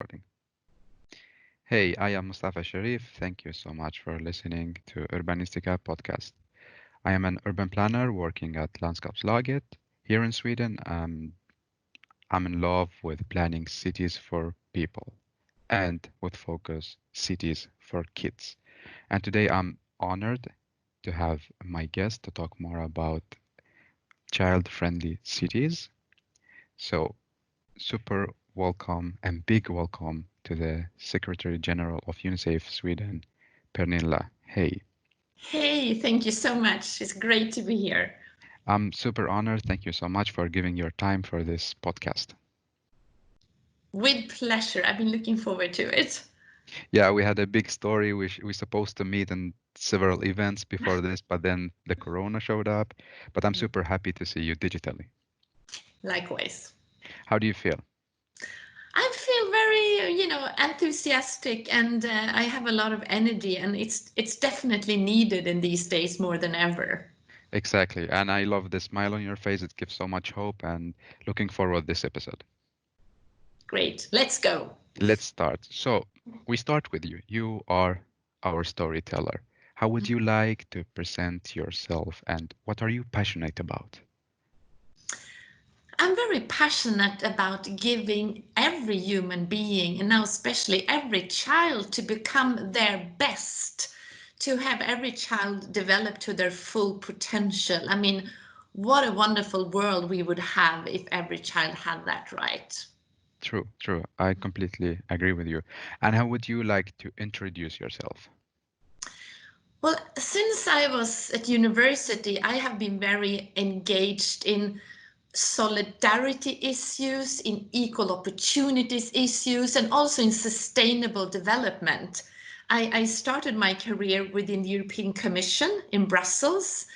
Recording. Hey, I am Mustafa Sharif. Thank you so much for listening to Urbanistica podcast. I am an urban planner working at Landskapslaget here in Sweden. I'm in love with planning cities for people and with focus cities for kids. And today I'm honored to have my guest to talk more about child-friendly cities. So super welcome and big welcome to the Secretary General of UNICEF Sweden, Pernilla. Hey, Hey, thank you so much. It's great to be here. I'm super honored. Thank you so much for giving your time for this podcast. With pleasure. I've been looking forward to it. Yeah, we had a big story. We supposed to meet in several events before this, but then the corona showed up. But I'm super happy to see you digitally. Likewise. How do you feel? I feel very, enthusiastic and I have a lot of energy and it's definitely needed in these days more than ever. Exactly. And I love the smile on your face. It gives so much hope and looking forward this episode. Great. Let's go. Let's start. So we start with you. You are our storyteller. How would you like to present yourself and what are you passionate about? I'm very passionate about giving every human being, and now especially every child, to become their best, to have every child develop to their full potential. I mean, what a wonderful world we would have if every child had that right. True, true. I completely agree with you. And how would you like to introduce yourself? Well, since I was at university, I have been very engaged in solidarity issues, in equal opportunities issues, and also in sustainable development. I started my career within the European Commission in Brussels,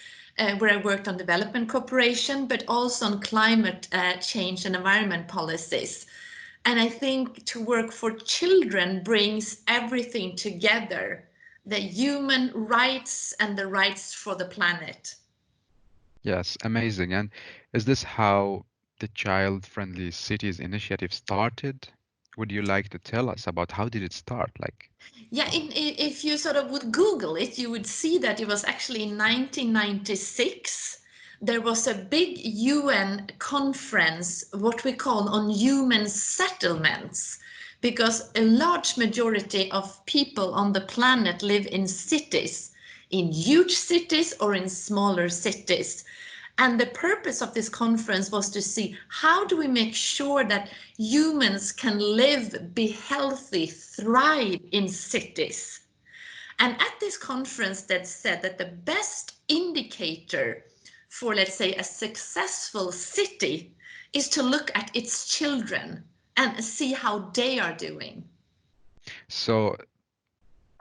where I worked on development cooperation, but also on climate change and environment policies. And I think to work for children brings everything together, the human rights and the rights for the planet. Yes, amazing. And is this how the Child-Friendly Cities initiative started? Would you like to tell us about how did it start? Like, Yeah, if you sort of would Google it, you would see that it was actually in 1996. There was a big UN conference, what we call on human settlements, because a large majority of people on the planet live in cities, in huge cities or in smaller cities. And the purpose of this conference was to see how do we make sure that humans can live, be healthy, thrive in cities. And at this conference, that said that the best indicator for, let's say, a successful city is to look at its children and see how they are doing. so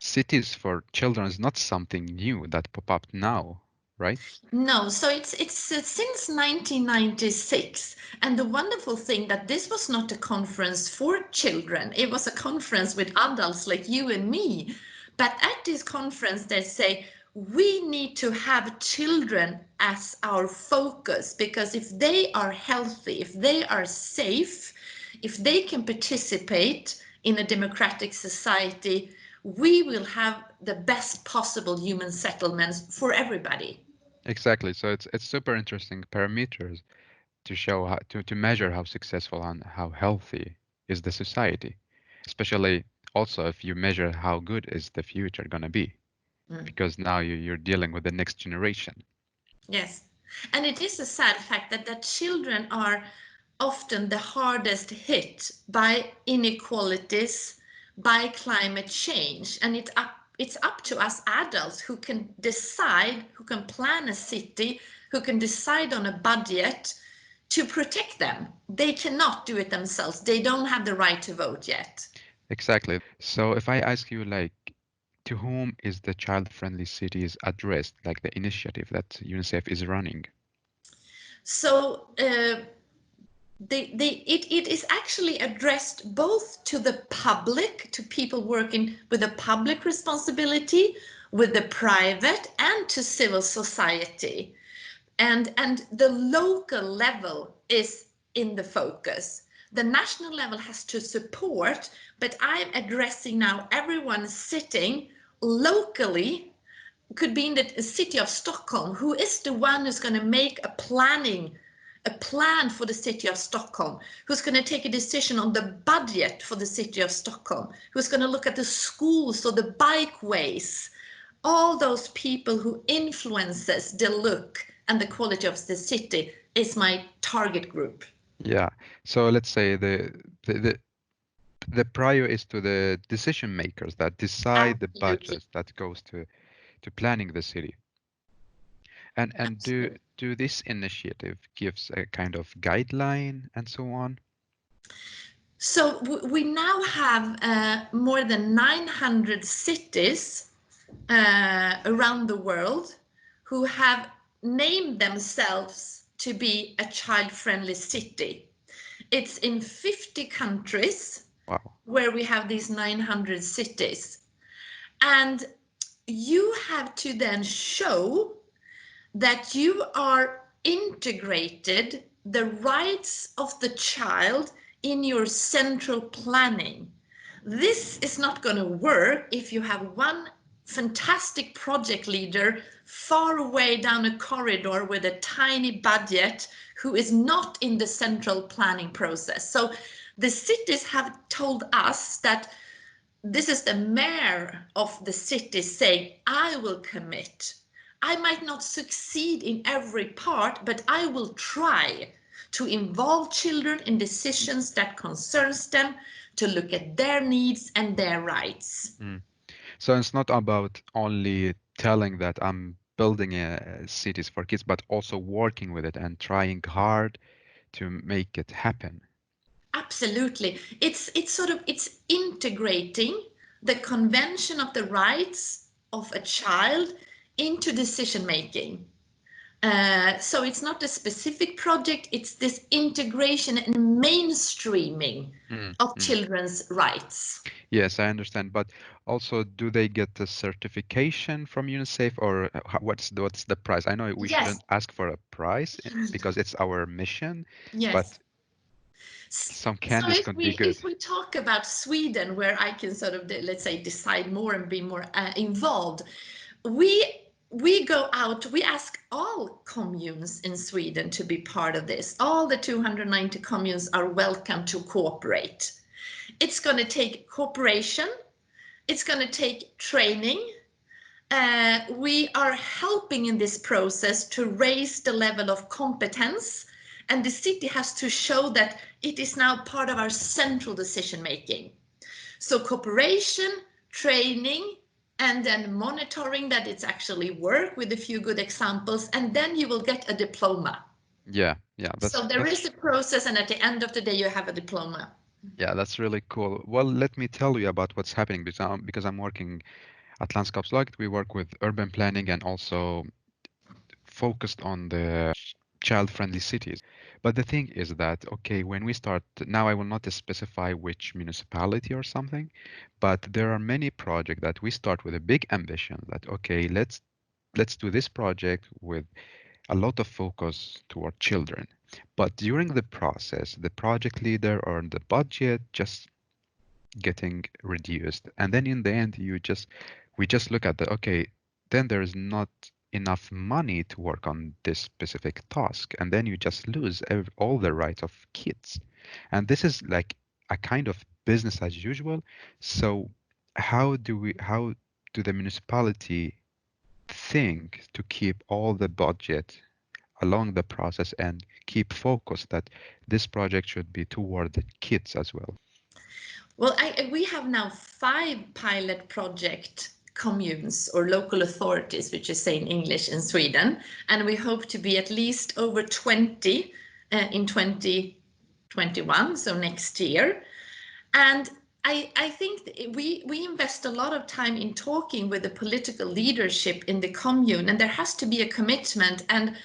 cities for children is not something new that pop up now, right? No, so it's since 1996, and the wonderful thing that this was not a conference for children. It was a conference with adults like you and me. But at this conference, they say we need to have children as our focus because if they are healthy, if they are safe, if they can participate in a democratic society, we will have the best possible human settlements for everybody. Exactly. So it's super interesting parameters to show how to measure how successful and how healthy is the society, especially also if you measure how good is the future gonna be, Mm. because now you're dealing with the next generation. Yes. And it is a sad fact that the children are often the hardest hit by inequalities, by climate change. And it's up to us adults who can decide, who can plan a city, who can decide on a budget to protect them. They cannot do it themselves. They don't have the right to vote yet. Exactly. So if I ask you like to whom is the child-friendly cities addressed, like the initiative that UNICEF is running? So it is actually addressed both to the public, to people working with a public responsibility, with the private, and to civil society. And the local level is in the focus. The national level has to support, but I'm addressing now everyone sitting locally, could be in the city of Stockholm, who is the one who's going to make a plan for the city of Stockholm, who's going to take a decision on the budget for the city of Stockholm, who's going to look at the schools or the bikeways, all those people who influences the look and the quality of the city is my target group. Yeah. So let's say the prior is to the decision makers that decide the Absolutely. budget that goes to planning the city. And do this initiative gives a kind of guideline and so on? So we now have more than 900 cities around the world who have named themselves to be a child-friendly city. It's in 50 countries. Wow. Where we have these 900 cities. And you have to then show that you are integrated the rights of the child in your central planning. This is not going to work if you have one fantastic project leader far away down a corridor with a tiny budget who is not in the central planning process. So the cities have told us that this is the mayor of the city saying, I will commit. I might not succeed in every part, but I will try to involve children in decisions that concerns them, to look at their needs and their rights. So it's not about only telling that I'm building cities for kids, but also working with it and trying hard to make it happen. Absolutely. It's integrating the convention of the rights of a child into decision making. So it's not a specific project, it's this integration and mainstreaming of children's rights. Yes, I understand. But also, do they get a certification from UNICEF, or what's the price? I know we Yes, shouldn't ask for a price because it's our mission, yes. but some So candies could be good. if we talk about Sweden, where I can sort of, let's say, decide more and be more involved, we go out, we ask all communes in Sweden to be part of this. All the 290 communes are welcome to cooperate. It's going to take cooperation. It's going to take training. We are helping in this process to raise the level of competence, and the city has to show that it is now part of our central decision making. So cooperation, training, and then monitoring that it's actually work with a few good examples, and then you will get a diploma. Yeah, So there is a process, and at the end of the day you have a diploma. yeah, that's really cool. Well, let me tell you about what's happening because I'm working at Landskapslaget. We work with urban planning and also focused on the child-friendly cities. But the thing is that, okay, when we start, now I will not specify which municipality or something, but there are many projects that we start with a big ambition that, okay, let's do this project with a lot of focus toward children. But during the process, the project leader or the budget just getting reduced. And then in the end, we just look at the, okay, then there is not enough money to work on this specific task. And then you just lose all the rights of kids. And this is like a kind of business as usual. So how do the municipality think to keep all the budget along the process and keep focused that this project should be toward the kids as well? Well, we have now 5 pilot project communes or local authorities, which is say in English, in Sweden, and we hope to be at least over 20 in 2021, so next year. And I think we invest a lot of time in talking with the political leadership in the commune, and there has to be a commitment and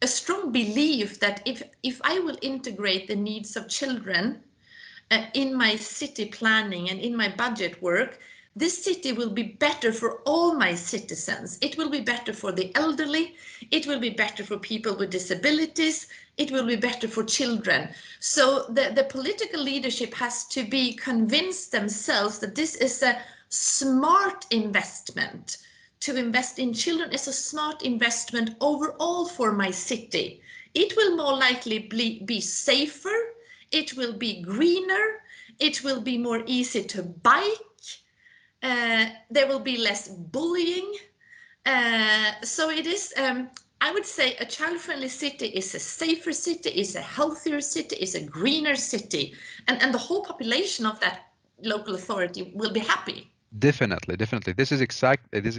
a strong belief that if I will integrate the needs of children in my city planning and in my budget work, this city will be better for all my citizens. It will be better for the elderly. It will be better for people with disabilities. it will be better for children. So the political leadership has to be convinced themselves that this is a smart investment. To invest in children is a smart investment overall for my city. It will more likely be safer, it will be greener, it will be more easy to bike, there will be less bullying. So it is, I would say a child-friendly city is a safer city, is a healthier city, is a greener city, and the whole population of that local authority will be happy. Definitely, definitely. This is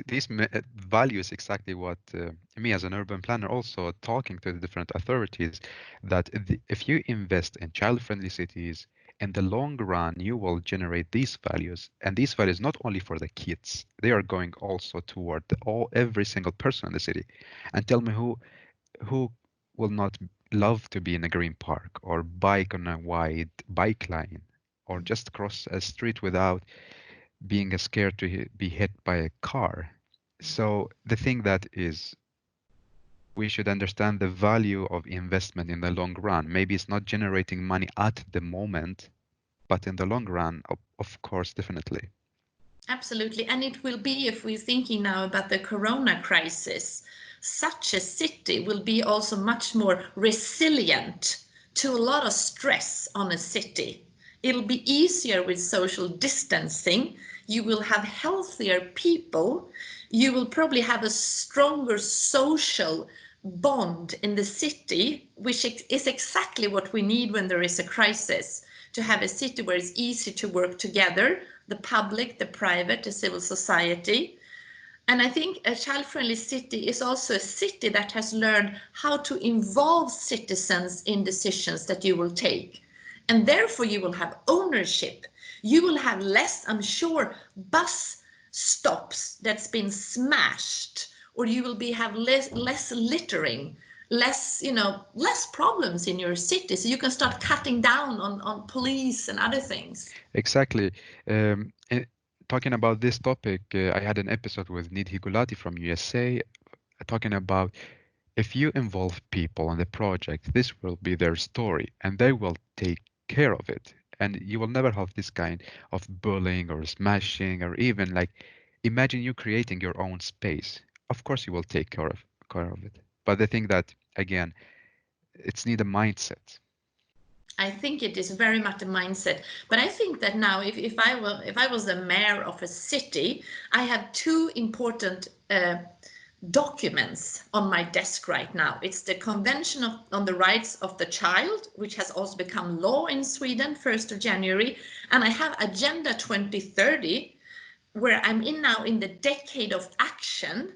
these values exactly what me as an urban planner also talking to the different authorities that if you invest in child-friendly cities, in the long run, you will generate these values, and these values not only for the kids, they are going also toward every single person in the city. And tell me who will not love to be in a green park or bike on a wide bike line or just cross a street without being scared to be hit by a car. So the thing that is, we should understand the value of investment in the long run. Maybe it's not generating money at the moment, but in the long run, of course, definitely. Absolutely, and it will be, if we're thinking now about the corona crisis, such a city will be also much more resilient to a lot of stress on a city. It'll be easier with social distancing. You will have healthier people. You will probably have a stronger social bond in the city, which is exactly what we need when there is a crisis, to have a city where it's easy to work together, the public, the private, the civil society. And I think a child-friendly city is also a city that has learned how to involve citizens in decisions that you will take. And therefore you will have ownership. You will have less, I'm sure, bus stops that's been smashed, or you will have less littering, less problems in your city. So you can start cutting down on police and other things. Exactly. Talking about this topic, I had an episode with Nidhi Gulati from USA talking about if you involve people in the project, this will be their story and they will take care of it. And you will never have this kind of bullying or smashing or even like imagine you creating your own space. Of course you will take care of it. But the thing that again, it's need a mindset. I think it is very much a mindset. But I think that now, if I was the mayor of a city, I have two important documents on my desk right now. It's the Convention on the Rights of the Child, which has also become law in Sweden, 1st of January. And I have Agenda 2030, where I'm in now in the decade of action.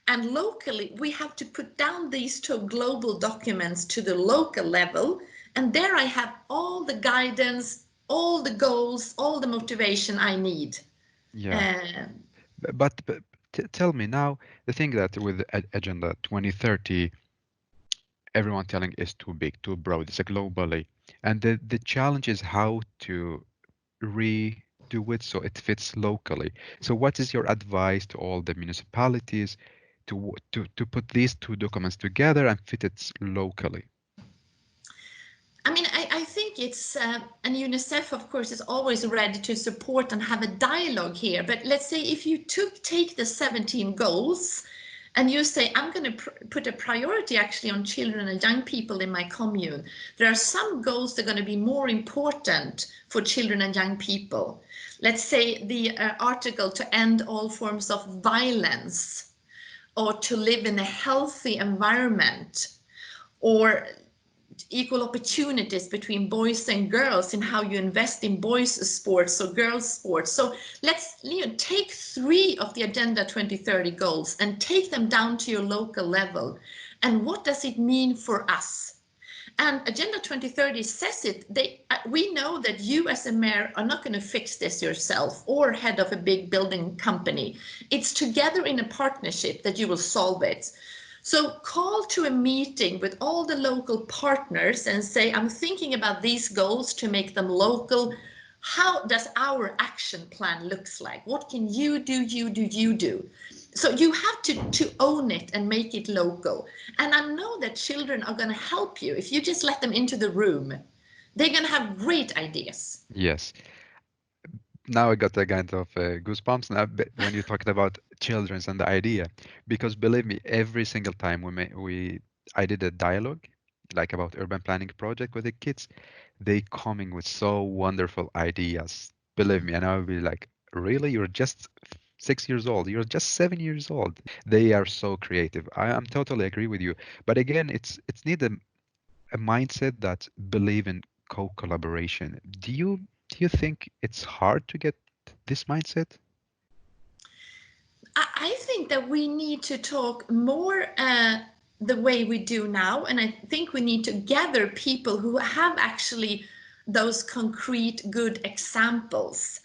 And locally, we have to put down these two global documents to the local level. And there I have all the guidance, all the goals, all the motivation I need. Yeah. Uh, But tell me now, the thing that with Agenda 2030, everyone telling is too big, too broad, it's a globally. And the challenge is how to redo it so it fits locally. So what is your advice to all the municipalities to put these two documents together and fit it locally? I mean, I think it's, and UNICEF, of course, is always ready to support and have a dialogue here. But let's say if you take the 17 goals and you say, I'm going to put a priority actually on children and young people in my commune. There are some goals that are going to be more important for children and young people. Let's say the article to end all forms of violence, or to live in a healthy environment, or equal opportunities between boys and girls in how you invest in boys sports or girls sports. So let's take 3 of the Agenda 2030 goals and take them down to your local level. And what does it mean for us? And Agenda 2030 says it. We know that you as a mayor are not going to fix this yourself, or head of a big building company. It's together in a partnership that you will solve it. So call to a meeting with all the local partners and say, I'm thinking about these goals to make them local. How does our action plan looks like? What can you do, you do, you do? So you have to own it and make it local. And I know that children are going to help you if you just let them into the room. They're going to have great ideas. Yes. Now I got a kind of goosebumps now when you talked about children's and the idea, because believe me, every single time I did a dialogue like about urban planning project with the kids, they coming with so wonderful ideas. Believe me, and I will be like, really, you're just 6 years old, you're just 7 years old. They are so creative. I'm totally agree with you, but again, it's need a mindset that believe in co-collaboration. Do you think it's hard to get this mindset? I think that we need to talk more the way we do now, and I think we need to gather people who have actually those concrete good examples.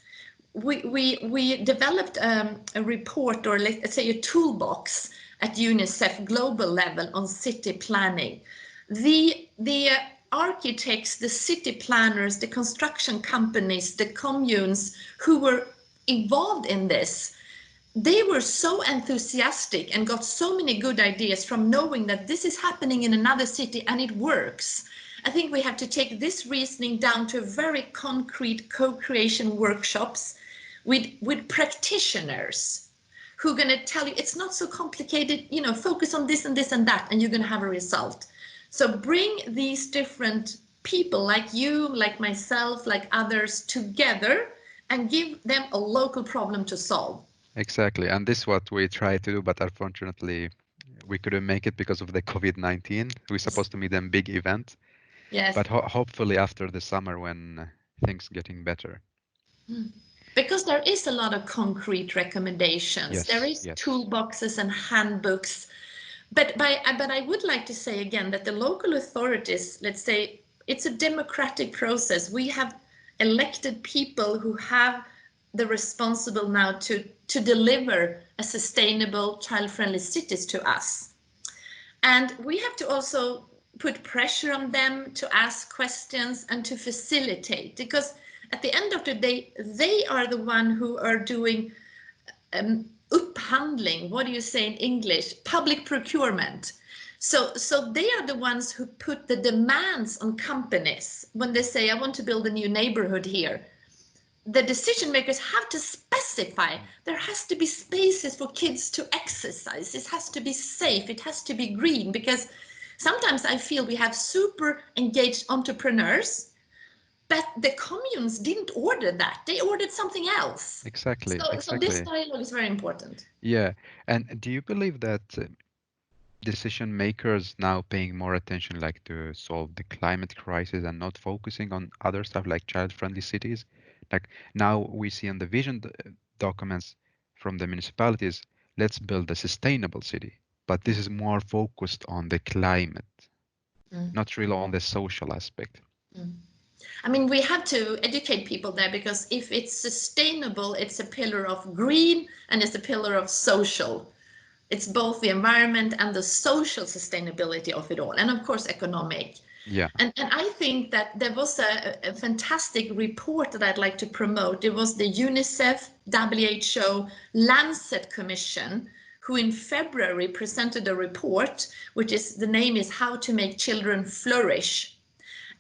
We developed a report, or let's say a toolbox at UNICEF global level on city planning. The architects, the city planners, the construction companies, the communes who were involved in this, they were so enthusiastic and got so many good ideas from knowing that this is happening in another city and it works. I think we have to take this reasoning down to very concrete co-creation workshops with practitioners who are going to tell you it's not so complicated, focus on this and this and that, and you're going to have a result. So bring these different people like you, like myself, like others together and give them a local problem to solve. Exactly, and this is what we try to do, but unfortunately, we couldn't make it because of the COVID-19. We're supposed to meet them big event, Yes. but hopefully after the summer when things getting better. Because there is a lot of concrete recommendations. There Yes, is yes. toolboxes and handbooks. But I would like to say again that the local authorities, let's say, it's a democratic process. We have elected people who have the responsible now to deliver a sustainable, child-friendly cities to us. And we have to also put pressure on them to ask questions and to facilitate, because at the end of the day, they are the one who are doing upphandling. What do you say in English? Public procurement. So they are the ones who put the demands on companies when they say, I want to build a new neighborhood here. The decision makers have to specify there has to be spaces for kids to exercise. It has to be safe. It has to be green, because sometimes I feel we have super engaged entrepreneurs, but the communes didn't order that. They ordered something else. Exactly, So this exactly. dialogue is very important. Yeah. And do you believe that decision makers now paying more attention like to solve the climate crisis and not focusing on other stuff like child-friendly cities? Like now we see in the vision documents from the municipalities, let's build a sustainable city, but this is more focused on the climate, Mm. not really on the social aspect. Mm. I mean, we have to educate people there, because if it's sustainable, it's a pillar of green and it's a pillar of social. It's both the environment and the social sustainability of it all, and of course, economic. Yeah. And I think that there was a fantastic report that I'd like to promote. It was the UNICEF, WHO, Lancet Commission, who in February presented a report, which is, the name is How to Make Children Flourish.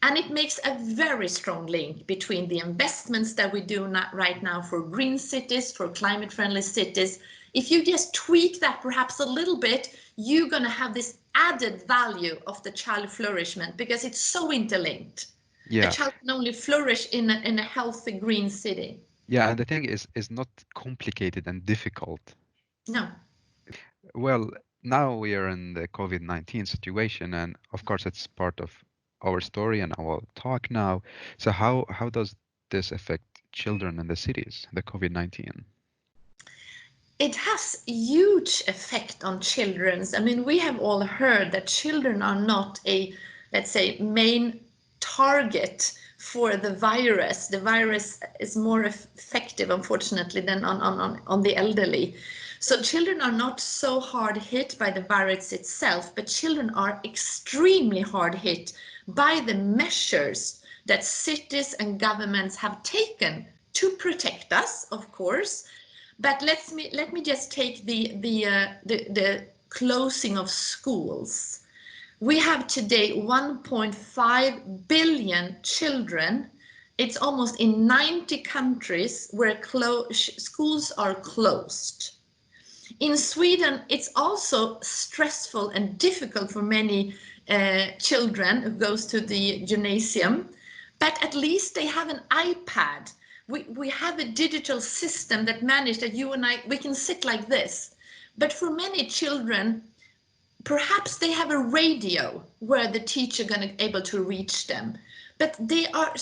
And it makes a very strong link between the investments that we do right now for green cities, for climate friendly cities. If you just tweak that perhaps a little bit, you're going to have this added value of the child flourishment, because it's so interlinked. A Yeah. child can only flourish in a healthy green city. Yeah, and the thing is not complicated and difficult. No. Well, now we are in the COVID-19 situation, and of course, it's part of our story and our talk now. So, how does this affect children in the cities, the COVID-19? It has huge effect on children's. I mean, we have all heard that children are not a, let's say, main target for the virus. The virus is more effective, unfortunately, than on the elderly. So children are not so hard hit by the virus itself, but children are extremely hard hit by the measures that cities and governments have taken to protect us, of course, But let me just take the closing of schools. We have today 1.5 billion children. It's almost in 90 countries where schools are closed. In Sweden, it's also stressful and difficult for many children who goes to the gymnasium, but at least they have an iPad. We have a digital system that managed that you and I, we can sit like this. But for many children, perhaps they have a radio where the teacher going to able to reach them. But they are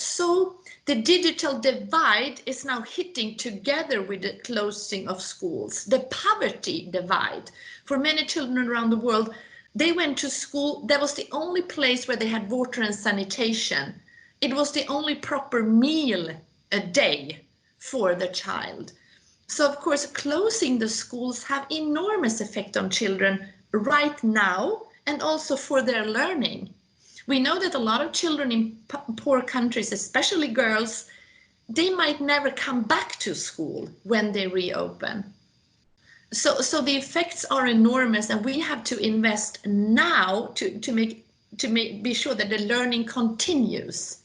the digital divide is now hitting together with the closing of schools. The poverty divide. For many children around the world, they went to school. That was the only place where they had water and sanitation. It was the only proper meal a day for the child. So of course, closing the schools have enormous effect on children right now and also for their learning. We know that a lot of children in poor countries, especially girls, they might never come back to school when they reopen. So the effects are enormous, and we have to invest now to be sure that the learning continues,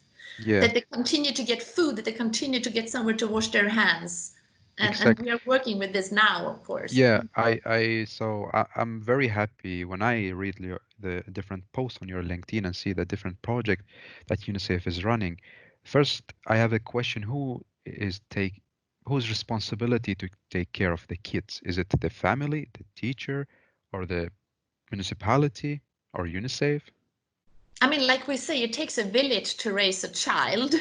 Yeah, that they continue to get food, that they continue to get somewhere to wash their hands. And we exactly. are working with this now, of course. Yeah, I'm very happy when I read the different posts on your LinkedIn and see the different project that UNICEF is running. First, I have a question: whose responsibility to take care of the kids? Is it the family, the teacher, or the municipality, or UNICEF? I mean, like we say, it takes a village to raise a child.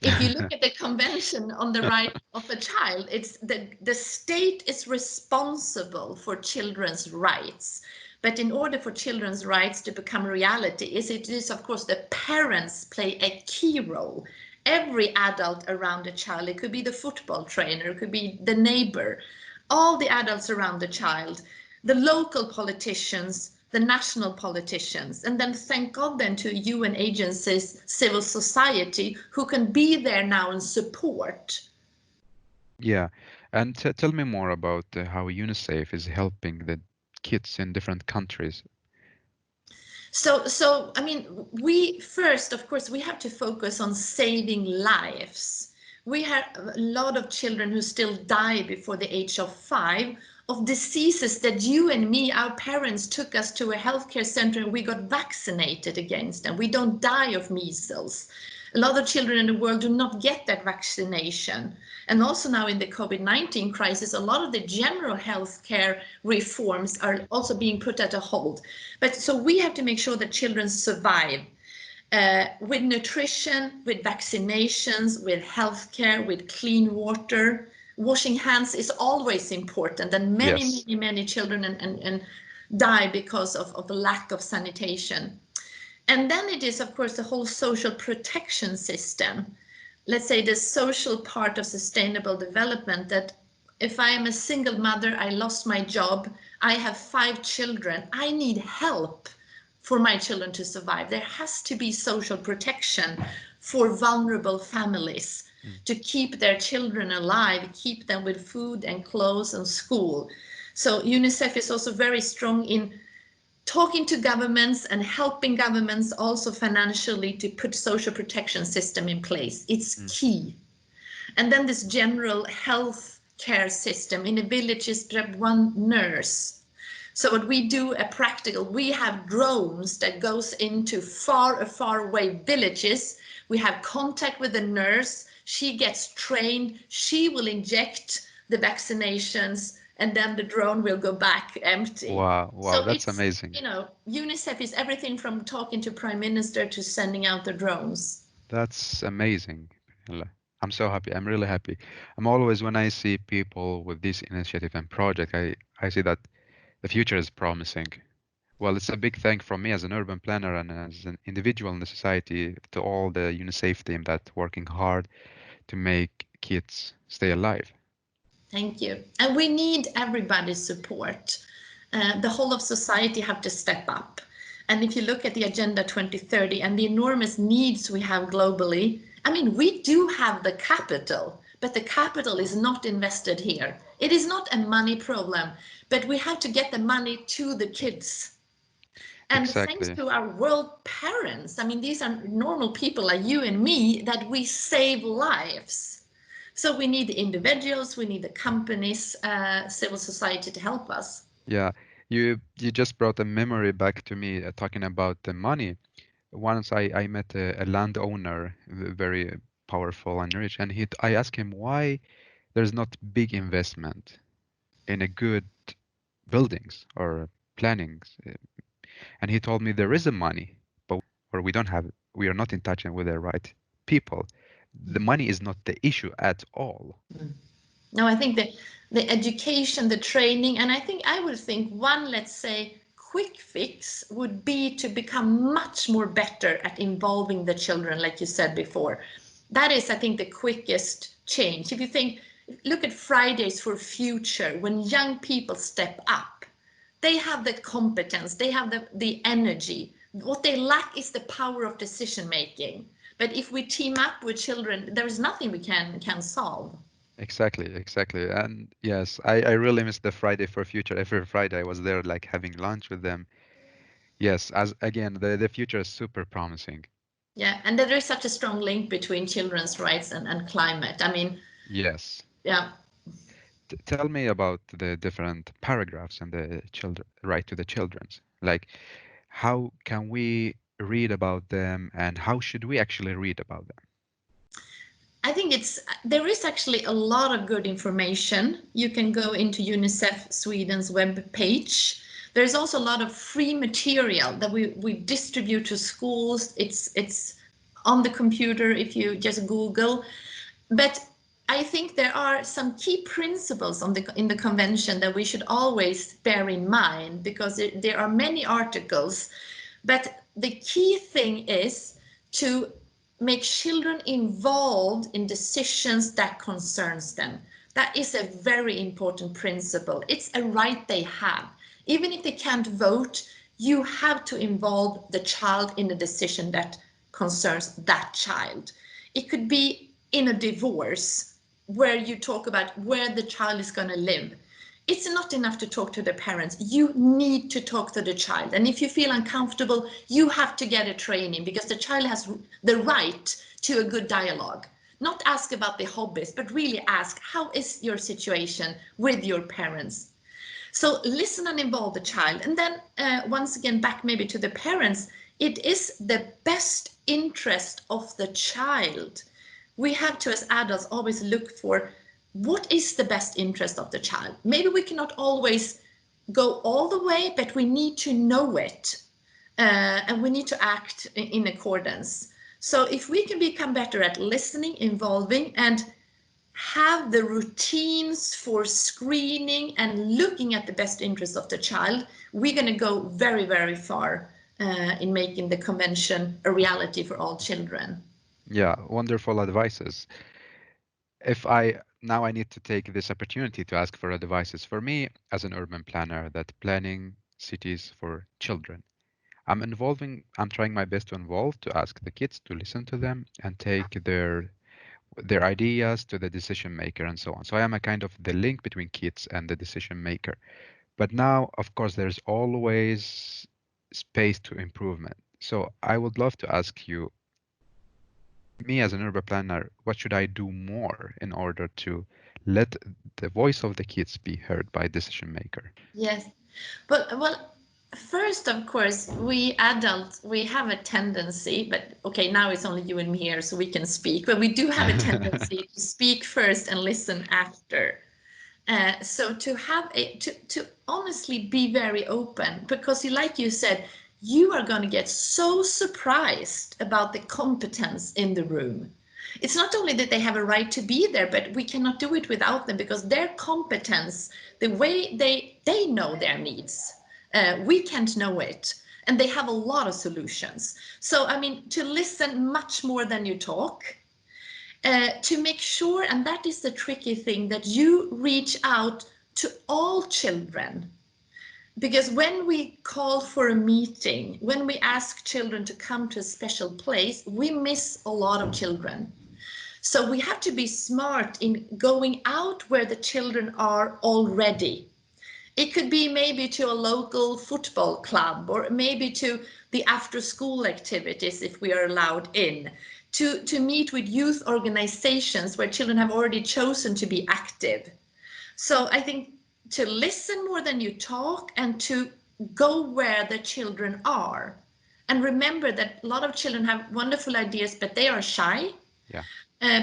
If you look at the Convention on the Right of a Child, it's the state is responsible for children's rights. But in order for children's rights to become a reality, it is of course the parents play a key role. Every adult around a child, it could be the football trainer, it could be the neighbor, all the adults around the child, the local politicians, the national politicians, and then thank God then to UN agencies, civil society, who can be there now and support. Yeah, and tell me more about how UNICEF is helping the kids in different countries. So I mean, we first, of course, we have to focus on saving lives. We have a lot of children who still die before the age of 5 of diseases that you and me, our parents took us to a healthcare center and we got vaccinated against them. We don't die of measles. A lot of children in the world do not get that vaccination. And also now in the COVID-19 crisis, a lot of the general healthcare reforms are also being put at a hold. But so we have to make sure that children survive with nutrition, with vaccinations, with healthcare, with clean water. Washing hands is always important, and Yes. many children and die because of the lack of sanitation. And then it is, of course, the whole social protection system. Let's say the social part of sustainable development, that if I am a single mother, I lost my job, I have 5 children, I need help for my children to survive. There has to be social protection for vulnerable families Mm. to keep their children alive, keep them with food and clothes and school. So UNICEF is also very strong in talking to governments and helping governments also financially to put social protection system in place. It's Mm. key. And then this general health care system in a village is perhaps 1 nurse. So what we do a practical, we have drones that goes into far away villages. We have contact with the nurse. She gets trained. She will inject the vaccinations, and then the drone will go back empty. Wow, wow, So that's it's, amazing. UNICEF is everything from talking to Prime Minister to sending out the drones. That's amazing. Pernilla. I'm so happy. I'm really happy. I'm always, when I see people with this initiative and project, I see that the future is promising. Well, it's a big thank from me as an urban planner and as an individual in the society to all the UNICEF team that working hard to make kids stay alive. Thank you. And we need everybody's support. The whole of society have to step up. And if you look at the Agenda 2030 and the enormous needs we have globally, I mean, we do have the capital, but the capital is not invested here. It is not a money problem, but we have to get the money to the kids. And thanks Exactly. to our world parents, I mean, these are normal people like you and me, that we save lives. So we need the individuals, we need the companies, civil society to help us. Yeah, you just brought a memory back to me talking about the money. Once I met a landowner, very powerful and rich, and I asked him why there's not big investment in a good buildings or plannings, and he told me there is a money, but or we don't have, we are not in touch with the right people. The money is not the issue at all. No, I think the education, the training, and I would think one, let's say, quick fix would be to become much more better at involving the children, like you said before. That is, I think, the quickest change. If you think, look at Fridays for Future, when young people step up, they have the competence, they have the energy. What they lack is the power of decision making. But if we team up with children, there is nothing we can solve. Exactly, exactly. And yes, I really miss the Friday for Future. Every Friday I was there like having lunch with them. Yes, as again, the future is super promising. Yeah, and there is such a strong link between children's rights and climate. I mean, Yes. yeah, Tell me about the different paragraphs in the children right to the children's. Like, how can we read about them and how should we actually read about them? I think there is actually a lot of good information. You can go into UNICEF Sweden's web page. There's also a lot of free material that we distribute to schools. It's on the computer if you just Google. But I think there are some key principles in the convention that we should always bear in mind, because there are many articles. But the key thing is to make children involved in decisions that concerns them. That is a very important principle. It's a right they have. Even if they can't vote, you have to involve the child in a decision that concerns that child. It could be in a divorce where you talk about where the child is going to live. It's not enough to talk to the parents. You need to talk to the child. And if you feel uncomfortable, you have to get a training, because the child has the right to a good dialogue. Not ask about the hobbies, but really ask, how is your situation with your parents? So listen and involve the child. And then once again, back maybe to the parents, it is the best interest of the child. We have to, as adults, always look for what is the best interest of the child. Maybe we cannot always go all the way, but we need to know it. And we need to act in accordance. So if we can become better at listening, involving, and have the routines for screening and looking at the best interest of the child, we're going to go very, very far in making the convention a reality for all children. Yeah, wonderful advices. If I now I need to take this opportunity to ask for advices for me as an urban planner that planning cities for children. I'm trying my best to involve, to ask the kids to listen to them and take their ideas to the decision maker and so on. So I am a kind of the link between kids and the decision maker. But now, of course, there's always space to improvement. So I would love to ask you, me as an urban planner, what should I do more in order to let the voice of the kids be heard by decision maker? Yes, but well, first, of course, we adults, we have a tendency, but okay, now it's only you and me here, so we can speak, but we do have a tendency to speak first and listen after. So to have to honestly be very open, because like you said, you are going to get so surprised about the competence in the room. It's not only that they have a right to be there, but we cannot do it without them, because their competence, the way they know their needs, we can't know it, and they have a lot of solutions. So I mean, to listen much more than you talk, to make sure, and that is the tricky thing, that you reach out to all children. Because when we call for a meeting, when we ask children to come to a special place, we miss a lot of children. So we have to be smart in going out where the children are already. It could be maybe to a local football club, or maybe to the after school activities if we are allowed in, to meet with youth organizations where children have already chosen to be active. So I think to listen more than you talk, and to go where the children are. And remember that a lot of children have wonderful ideas, but they are shy. Yeah.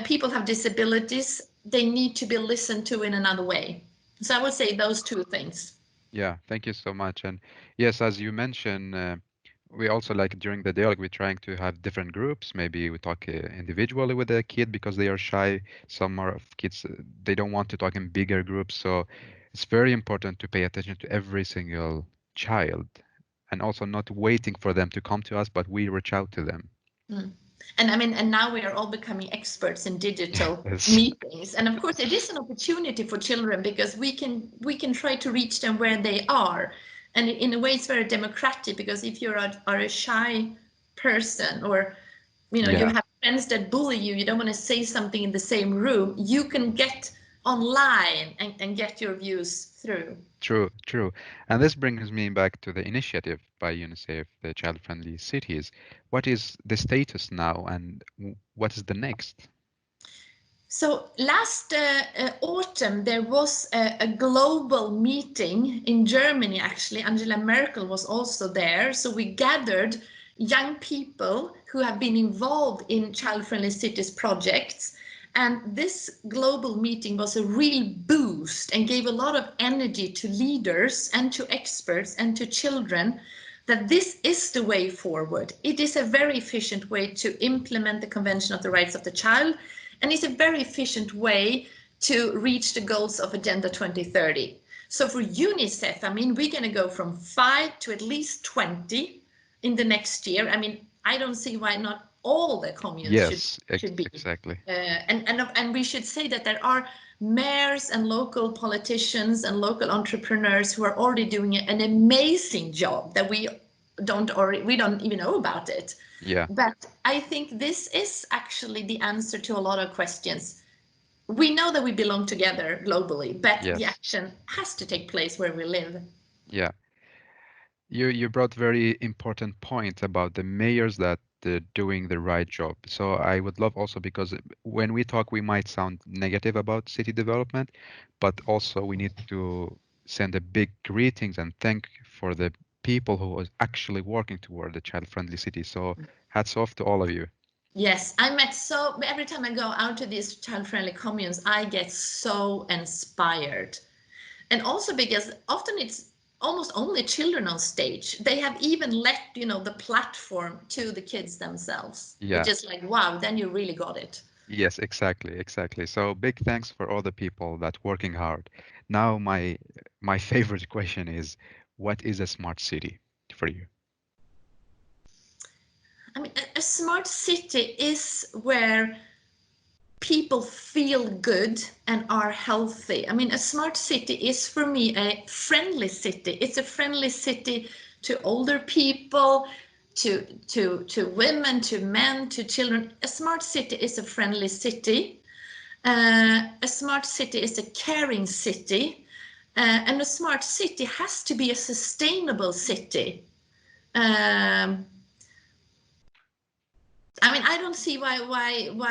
People have disabilities. They need to be listened to in another way. So I would say those two things. Yeah, thank you so much. And yes, as you mentioned, we also like during the dialogue, we're trying to have different groups. Maybe we talk individually with a kid because they are shy. Some are of kids, they don't want to talk in bigger groups. So it's very important to pay attention to every single child, and also not waiting for them to come to us, but we reach out to them. Mm. And I mean, and now we are all becoming experts in digital Yes. meetings. And of course, it is an opportunity for children because we can try to reach them where they are. And in a way, it's very democratic, because if you are a shy person, or you Yeah. have friends that bully you, you don't want to say something in the same room, you can get online and get your views through. True, true. And this brings me back to the initiative by UNICEF, the child-friendly cities. What is the status now, and what is the next? So last autumn, there was a global meeting in Germany, actually. Angela Merkel was also there. So we gathered young people who have been involved in child-friendly cities projects. And this global meeting was a real boost and gave a lot of energy to leaders and to experts and to children, that this is the way forward. It is a very efficient way to implement the Convention of the Rights of the Child, and it's a very efficient way to reach the goals of Agenda 2030. So for UNICEF, I mean, we're going to go from 5 to at least 20 in the next year. I mean, I don't see why not all the communes Yes, should be. exactly. And we should say that there are mayors and local politicians and local entrepreneurs who are already doing an amazing job that we don't even know about it. Yeah, But I think this is actually the answer to a lot of questions. We know that we belong together globally, but the yes, action has to take place where we live. yeah. You brought very important point about the mayors that doing the right job. So I would love also, because when we talk, we might sound negative about city development, but also we need to send a big greetings and thank for the people who are actually working toward the child-friendly city. So hats off to all of you. Yes, I met so every time I go out to these child-friendly communes, I get so inspired. And also because often it's almost only children on stage. They have even let, the platform to the kids themselves, which Yeah. is like, wow, then you really got it. Yes, exactly, exactly. So big thanks for all the people that working hard. Now my favorite question is, what is a smart city for you? I mean, a smart city is where people feel good and are healthy. I mean, a smart city is for me a friendly city. It's a friendly city to older people, to women, to men, to children. A smart city is a friendly city. A smart city is a caring city. And a smart city has to be a sustainable city. Um, I mean, I don't see why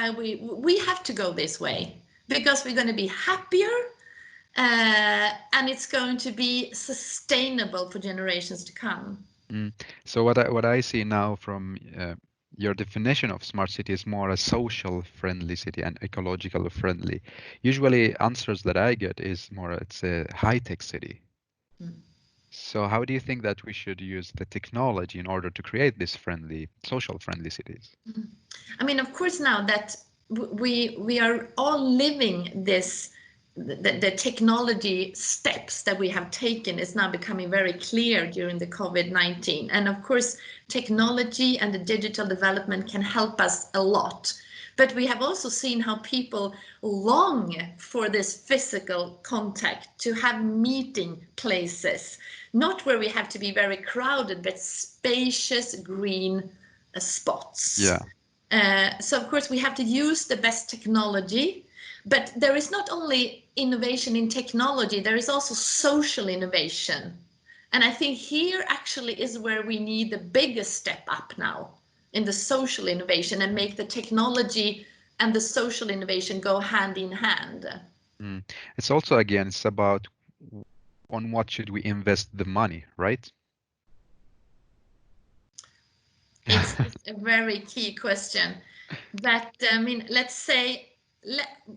we have to go this way, because we're going to be happier, and it's going to be sustainable for generations to come. Mm. So what I see now from your definition of smart city is more a social friendly city and ecological friendly. Usually answers that I get is more it's a high tech city. Mm. So how do you think that we should use the technology in order to create this friendly, social friendly cities? I mean, of course, now that we are all living this, the technology steps that we have taken is now becoming very clear during the COVID-19. And of course, technology and the digital development can help us a lot. But we have also seen how people long for this physical contact, to have meeting places, not where we have to be very crowded, but spacious green Yeah. spots. So of course we have to use the best technology, but there is not only innovation in technology, there is also social innovation. And I think here actually is where we need the biggest step up now in the social innovation and make the technology and the social innovation go hand in hand. Mm. It's also, again, it's about on what should we invest the money, right? It's a very key question. But I mean, let's say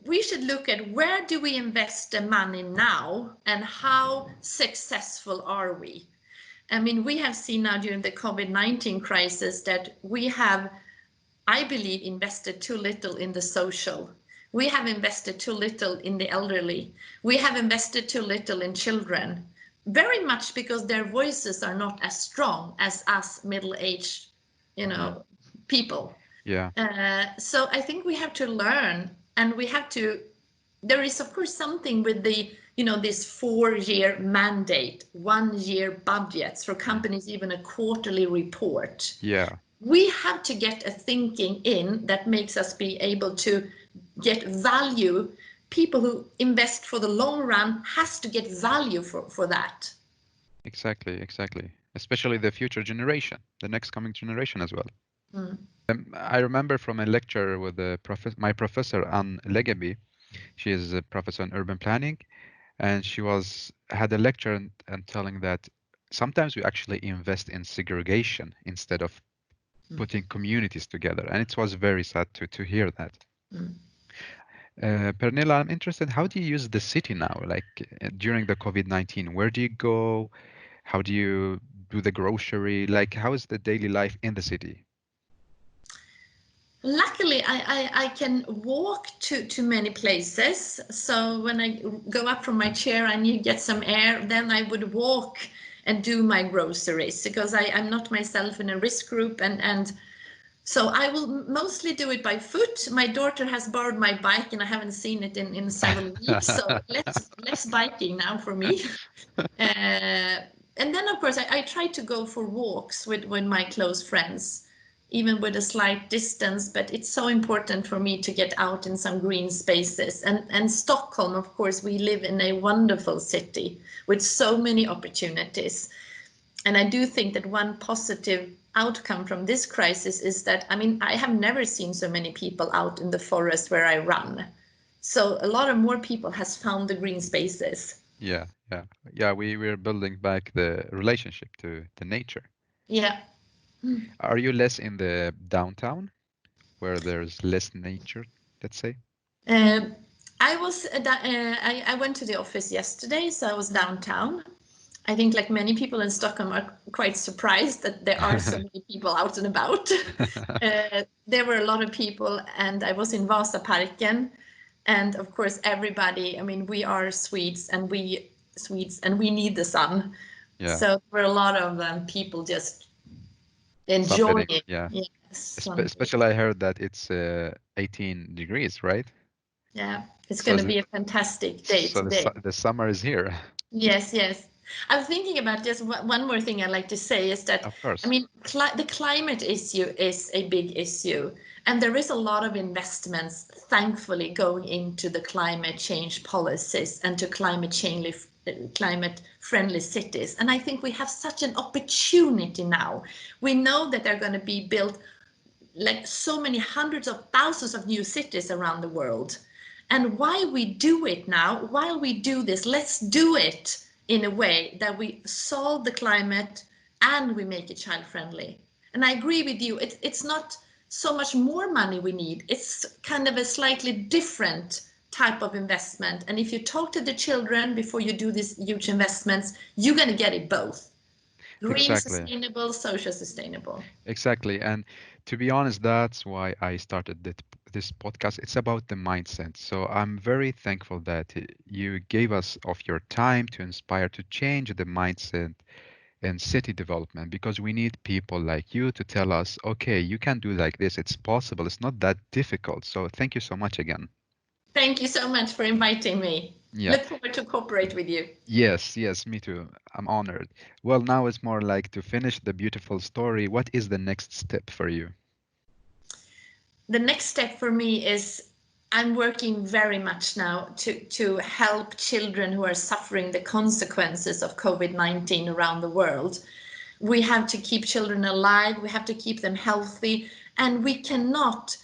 we should look at where do we invest the money now and how successful are we? I mean, we have seen now during the COVID-19 crisis that we have, I believe, invested too little in the social. We have invested too little in the elderly. We have invested too little in children, very much because their voices are not as strong as us middle-aged, people. Yeah. So I think we have to learn, and we have to. There is, of course, something with the, this 4-year mandate, 1-year budgets for companies, even a quarterly report. Yeah. We have to get a thinking in that makes us be able to get value. People who invest for the long run has to get value for that. Exactly. Especially the future generation, the next coming generation as well. Mm. I remember from a lecture with my professor, Anne Legaby. She is a professor in urban planning, and she had a lecture and telling that sometimes we actually invest in segregation instead of putting communities together, and it was very sad to hear that. Mm. Pernilla, I'm interested, how do you use the city now? Like during the COVID-19, where do you go? How do you do the grocery? Like, how is the daily life in the city? Luckily, I can walk to many places. So when I go up from my chair, I need to get some air. Then I would walk and do my groceries because I'm not myself in a risk group. And so I will mostly do it by foot. My daughter has borrowed my bike and I haven't seen it in several weeks. So less biking now for me. And then, of course, I try to go for walks with my close friends, even with a slight distance. But it's so important for me to get out in some green spaces. And Stockholm, of course, we live in a wonderful city with so many opportunities. And I do think that one positive outcome from this crisis is that, I mean, I have never seen so many people out in the forest where I run. So a lot of more people has found the green spaces. Yeah, yeah. We're building back the relationship to the nature. Yeah. Are you less in the downtown where there's less nature, let's say? Um, I went to the office yesterday, so I was downtown. I think, like many people in Stockholm, are quite surprised that there are so many people out and about. There were a lot of people, and I was in Vasaparken, and of course, everybody. I mean, we are Swedes, and we need the sun. Yeah, So there were a lot of people just enjoying. sunbathing. Yeah, Yes, sunbathing. especially I heard that it's 18 degrees, right? Yeah, it's So going to be a fantastic day today. the summer is here. Yes, yes. I'm thinking about just one more thing I'd like to say is that, Of I course. mean, the climate issue is a big issue, and there is a lot of investments, thankfully, going into the climate change policies and to climate friendly cities. And I think we have such an opportunity now. We know that they're going to be built like so many hundreds of thousands of new cities around the world. And while we do it now, while we do this, let's do it in a way that we solve the climate and we make it child friendly. And I agree with you, it's not so much more money we need, it's kind of a slightly different type of investment. And if you talk to the children before you do these huge investments, you're going to get it both. Green, Exactly. sustainable, social sustainable. Exactly. And to be honest, that's why I started this podcast. It's about the mindset. So I'm very thankful that you gave us of your time to inspire to change the mindset in city development because we need people like you to tell us, okay, you can do like this. It's possible. It's not that difficult. So thank you so much again. Thank you so much for inviting me. Yeah. Look forward to cooperate with you. Yes, me too. I'm honored. Well, now it's more like to finish the beautiful story. What is the next step for you? the next step for me is I'm working very much now to help children who are suffering the consequences of COVID-19 around the world. We have to keep children alive, we have to keep them healthy, and we cannot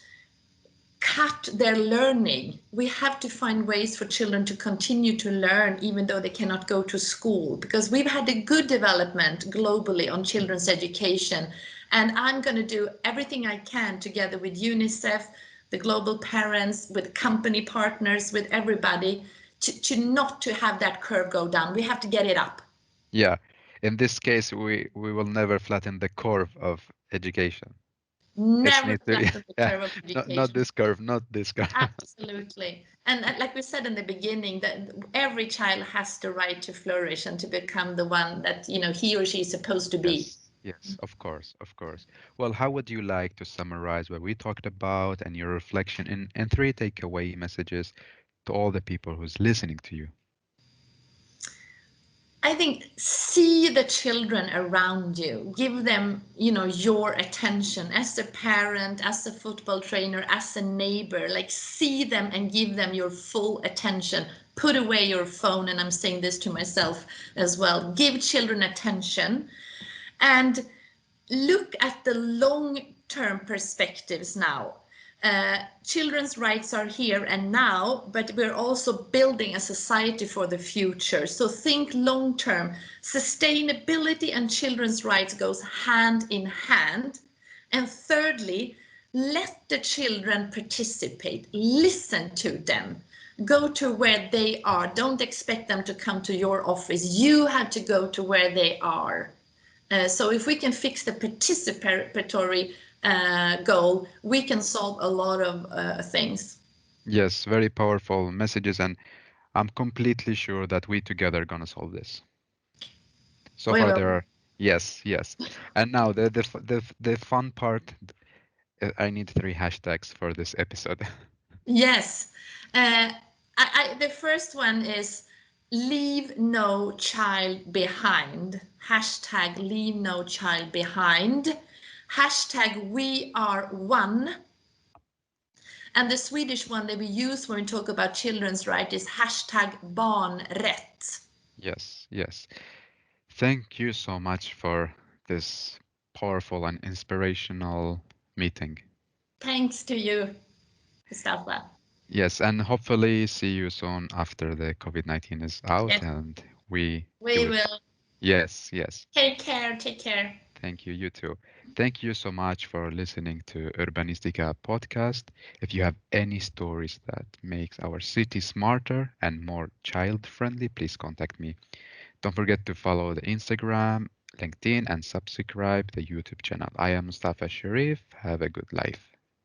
cut their learning. We have to find ways for children to continue to learn even though they cannot go to school, because we've had a good development globally on children's education. And I'm going to do everything I can together with UNICEF, the global parents, with company partners, with everybody, to not to have that curve go down. We have to get it up. Yeah. In this case, we will never flatten the curve of education. It's Never need to, flatten the yeah, curve of not education. this curve, not this curve. Absolutely. And like we said in the beginning, that every child has the right to flourish and to become the one that, he or she is supposed to be. Yes, yes, of course, of course. Well, how would you like to summarize what we talked about and your reflection in three takeaway messages to all the people who's listening to you? I think see the children around you, give them, your attention as a parent, as a football trainer, as a neighbor, like see them and give them your full attention. Put away your phone, and I'm saying this to myself as well. Give children attention and look at the long-term perspectives now. Children's rights are here and now, but we're also building a society for the future. So think long-term. Sustainability and children's rights goes hand in hand. And thirdly, let the children participate. Listen to them. Go to where they are. Don't expect them to come to your office. You have to go to where they are. So if we can fix the participatory goal, we can solve a lot of things. Yes, very powerful messages, and I'm completely sure that we together are gonna solve this. So We far, there will. are yes, yes. And now the fun part. I need three hashtags for this episode. Yes. The first one is leave no child behind. Hashtag leave no child behind. Hashtag we are one. And the Swedish one that we use when we talk about children's rights is hashtag barnrätt. Yes, yes. Thank you so much for this powerful and inspirational meeting. Thanks to you, Mustafa. Yes, and hopefully see you soon after the COVID-19 is out Yes, and we do we it. will. Yes, yes. Take care. Take care. Thank you. You too. Thank you so much for listening to Urbanistica podcast. If you have any stories that makes our city smarter and more child-friendly, please contact me. Don't forget to follow the Instagram, LinkedIn, and subscribe the YouTube channel. I am Mustafa Sharif. Have a good life.